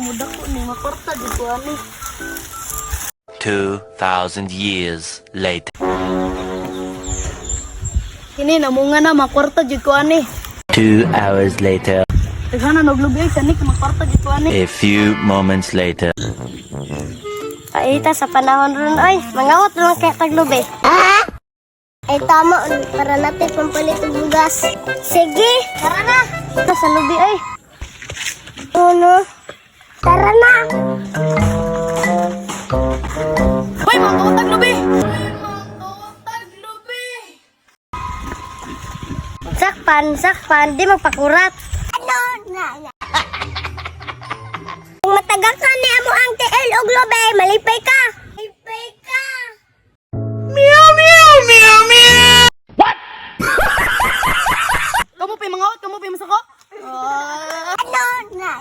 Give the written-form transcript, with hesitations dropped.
mo dako ni makwarta dito ani. 2,000 years later. Kini namunga na makwarta jud ko ani. 2 hours later. Daghana naglubi ay kani makwarta jud ko ani. A few moments later. Paita sa panahon ron oy, mangawat lang kay taglubi. Ay tama para natin pampalit og bugas. Sige, tara na. Sa lubi ay. Uno. Tara na. Hoy, mga kautag lubi. Sakpan, di magpakurat. Ano na. Kung matagal ka ni amo ang TL og lubi, malipay ka. Malipay ka. Meow meow meow meow. Kamu pa mga kamu pa masako. Ano na.